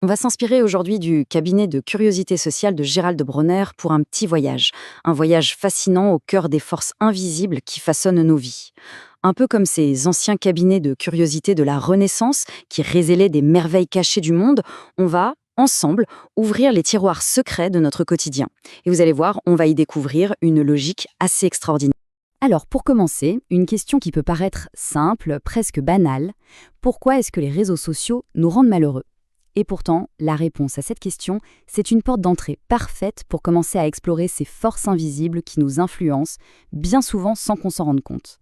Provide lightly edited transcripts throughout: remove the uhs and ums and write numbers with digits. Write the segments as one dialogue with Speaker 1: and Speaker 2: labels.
Speaker 1: On va s'inspirer aujourd'hui du cabinet de curiosité sociale de Gérald de Bronner pour un petit voyage. Un voyage fascinant au cœur des forces invisibles qui façonnent nos vies. Un peu comme ces anciens cabinets de curiosité de la Renaissance qui révélaient des merveilles cachées du monde, on va, ensemble, ouvrir les tiroirs secrets de notre quotidien. Et vous allez voir, on va y découvrir une logique assez extraordinaire. Alors, pour commencer, une question qui peut paraître simple, presque banale. Pourquoi est-ce que les réseaux sociaux nous rendent malheureux? Et pourtant, la réponse à cette question, c'est une porte d'entrée parfaite pour commencer à explorer ces forces invisibles qui nous influencent, bien souvent sans qu'on s'en rende compte.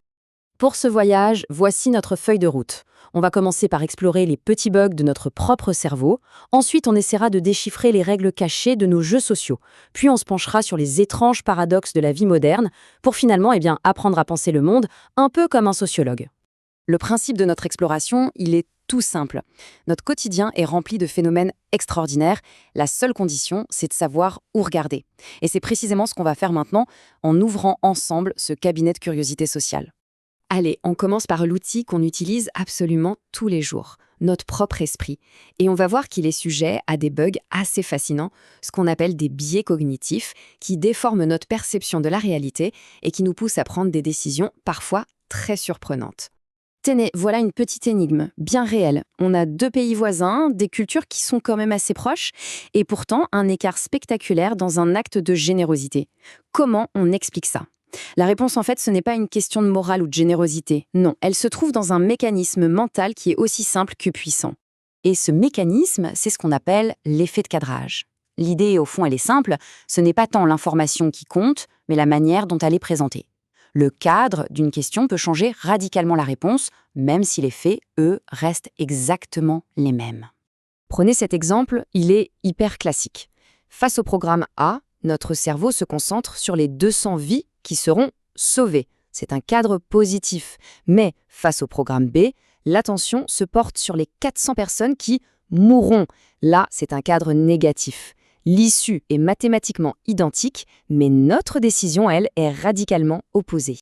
Speaker 1: Pour ce voyage, voici notre feuille de route. On va commencer par explorer les petits bugs de notre propre cerveau. Ensuite, on essaiera de déchiffrer les règles cachées de nos jeux sociaux. Puis on se penchera sur les étranges paradoxes de la vie moderne pour finalement apprendre à penser le monde un peu comme un sociologue. Le principe de notre exploration, il est tout simple. Notre quotidien est rempli de phénomènes extraordinaires. La seule condition, c'est de savoir où regarder. Et c'est précisément ce qu'on va faire maintenant en ouvrant ensemble ce cabinet de curiosité sociale. Allez, on commence par l'outil qu'on utilise absolument tous les jours, notre propre esprit. Et on va voir qu'il est sujet à des bugs assez fascinants, ce qu'on appelle des biais cognitifs, qui déforment notre perception de la réalité et qui nous poussent à prendre des décisions parfois très surprenantes. Tenez, voilà une petite énigme, bien réelle. On a deux pays voisins, des cultures qui sont quand même assez proches, et pourtant un écart spectaculaire dans un acte de générosité. Comment on explique ça? La réponse, en fait, ce n'est pas une question de morale ou de générosité. Non, elle se trouve dans un mécanisme mental qui est aussi simple que puissant. Et ce mécanisme, c'est ce qu'on appelle l'effet de cadrage. L'idée, au fond, elle est simple, ce n'est pas tant l'information qui compte, mais la manière dont elle est présentée. Le cadre d'une question peut changer radicalement la réponse, même si les faits, eux, restent exactement les mêmes. Prenez cet exemple, il est hyper classique. Face au programme A, notre cerveau se concentre sur les 200 vies qui seront sauvées. C'est un cadre positif. Mais face au programme B, l'attention se porte sur les 400 personnes qui mourront. Là, c'est un cadre négatif. L'issue est mathématiquement identique, mais notre décision, elle, est radicalement opposée.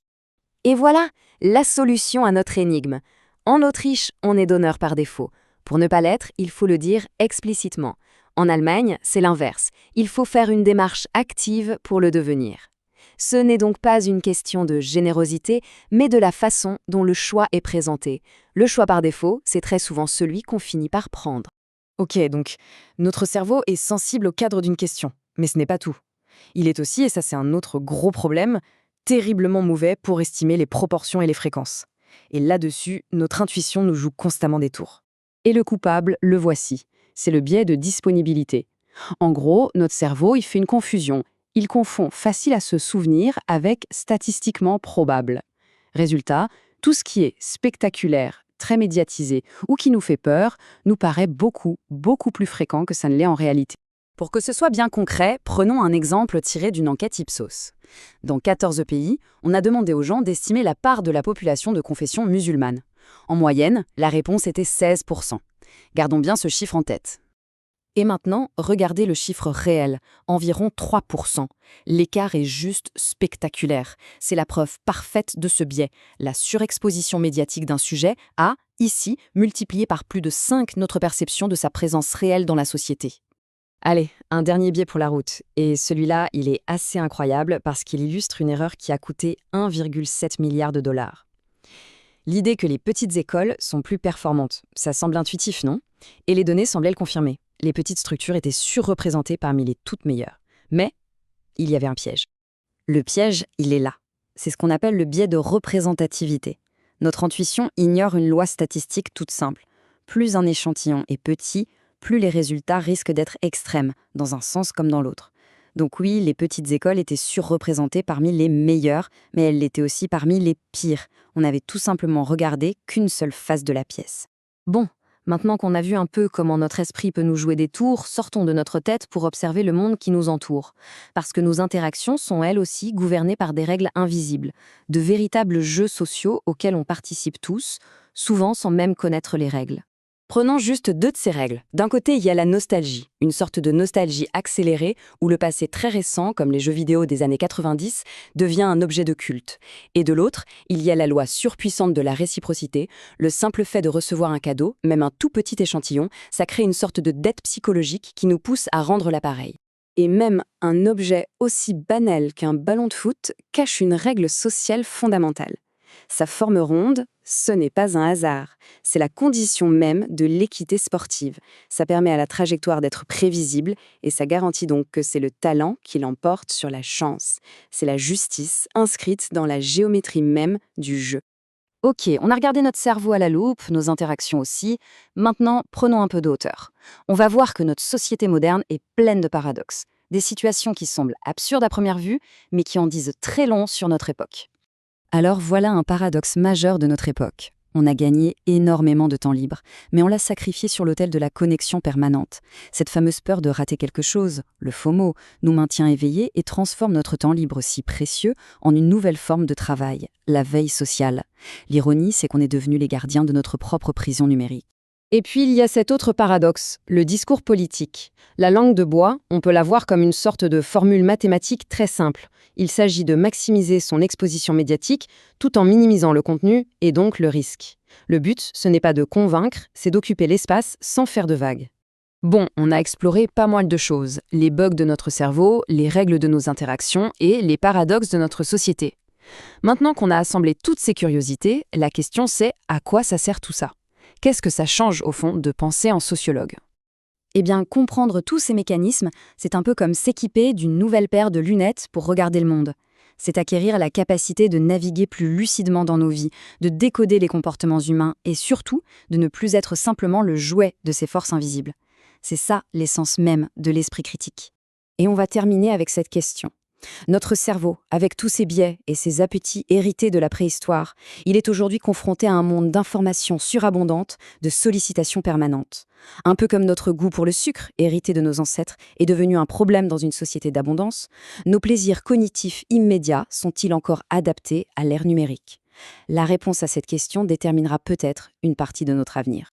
Speaker 1: Et voilà, la solution à notre énigme. En Autriche, on est donneur par défaut. Pour ne pas l'être, il faut le dire explicitement. En Allemagne, c'est l'inverse. Il faut faire une démarche active pour le devenir. Ce n'est donc pas une question de générosité, mais de la façon dont le choix est présenté. Le choix par défaut, c'est très souvent celui qu'on finit par prendre. Ok, donc notre cerveau est sensible au cadre d'une question, mais ce n'est pas tout. Il est aussi, et ça c'est un autre gros problème, terriblement mauvais pour estimer les proportions et les fréquences. Et là-dessus, notre intuition nous joue constamment des tours. Et le coupable, le voici. C'est le biais de disponibilité. En gros, notre cerveau, il fait une confusion. Il confond facile à se souvenir avec statistiquement probable. Résultat, tout ce qui est spectaculaire, très médiatisé ou qui nous fait peur nous paraît beaucoup plus fréquent que ça ne l'est en réalité. Pour que ce soit bien concret, prenons un exemple tiré d'une enquête Ipsos. Dans 14 pays, on a demandé aux gens d'estimer la part de la population de confession musulmane. En moyenne, la réponse était 16%. Gardons bien ce chiffre en tête. Et maintenant, regardez le chiffre réel, environ 3%. L'écart est juste spectaculaire. C'est la preuve parfaite de ce biais. La surexposition médiatique d'un sujet a, ici, multiplié par plus de 5 notre perception de sa présence réelle dans la société. Allez, un dernier biais pour la route. Et celui-là, il est assez incroyable parce qu'il illustre une erreur qui a coûté 1,7 milliard de dollars. L'idée que les petites écoles sont plus performantes, ça semble intuitif, non? Et les données semblaient le confirmer. Les petites structures étaient surreprésentées parmi les toutes meilleures. Mais il y avait un piège. Le piège, il est là. C'est ce qu'on appelle le biais de représentativité. Notre intuition ignore une loi statistique toute simple. Plus un échantillon est petit, plus les résultats risquent d'être extrêmes, dans un sens comme dans l'autre. Donc oui, les petites écoles étaient surreprésentées parmi les meilleures, mais elles l'étaient aussi parmi les pires. On n'avait tout simplement regardé qu'une seule face de la pièce. Bon, maintenant qu'on a vu un peu comment notre esprit peut nous jouer des tours, sortons de notre tête pour observer le monde qui nous entoure. Parce que nos interactions sont elles aussi gouvernées par des règles invisibles, de véritables jeux sociaux auxquels on participe tous, souvent sans même connaître les règles. Prenons juste deux de ces règles. D'un côté, il y a la nostalgie, une sorte de nostalgie accélérée où le passé très récent, comme les jeux vidéo des années 90, devient un objet de culte. Et de l'autre, il y a la loi surpuissante de la réciprocité. Le simple fait de recevoir un cadeau, même un tout petit échantillon, ça crée une sorte de dette psychologique qui nous pousse à rendre l'appareil. Et même un objet aussi banal qu'un ballon de foot cache une règle sociale fondamentale. Sa forme ronde, ce n'est pas un hasard. C'est la condition même de l'équité sportive. Ça permet à la trajectoire d'être prévisible et ça garantit donc que c'est le talent qui l'emporte sur la chance. C'est la justice inscrite dans la géométrie même du jeu. Ok, on a regardé notre cerveau à la loupe, nos interactions aussi. Maintenant, prenons un peu de hauteur. On va voir que notre société moderne est pleine de paradoxes. Des situations qui semblent absurdes à première vue, mais qui en disent très long sur notre époque. Alors voilà un paradoxe majeur de notre époque. On a gagné énormément de temps libre, mais on l'a sacrifié sur l'autel de la connexion permanente. Cette fameuse peur de rater quelque chose, le FOMO, nous maintient éveillés et transforme notre temps libre si précieux en une nouvelle forme de travail, la veille sociale. L'ironie, c'est qu'on est devenus les gardiens de notre propre prison numérique. Et puis il y a cet autre paradoxe, le discours politique. La langue de bois, on peut la voir comme une sorte de formule mathématique très simple. Il s'agit de maximiser son exposition médiatique tout en minimisant le contenu et donc le risque. Le but, ce n'est pas de convaincre, c'est d'occuper l'espace sans faire de vagues. Bon, on a exploré pas mal de choses, les bugs de notre cerveau, les règles de nos interactions et les paradoxes de notre société. Maintenant qu'on a assemblé toutes ces curiosités, la question c'est à quoi ça sert tout ça ? Qu'est-ce que ça change, au fond, de penser en sociologue ? Eh bien, comprendre tous ces mécanismes, c'est un peu comme s'équiper d'une nouvelle paire de lunettes pour regarder le monde. C'est acquérir la capacité de naviguer plus lucidement dans nos vies, de décoder les comportements humains et surtout de ne plus être simplement le jouet de ces forces invisibles. C'est ça l'essence même de l'esprit critique. Et on va terminer avec cette question. Notre cerveau, avec tous ses biais et ses appétits hérités de la préhistoire, il est aujourd'hui confronté à un monde d'informations surabondantes, de sollicitations permanentes. Un peu comme notre goût pour le sucre, hérité de nos ancêtres, est devenu un problème dans une société d'abondance, nos plaisirs cognitifs immédiats sont-ils encore adaptés à l'ère numérique ? La réponse à cette question déterminera peut-être une partie de notre avenir.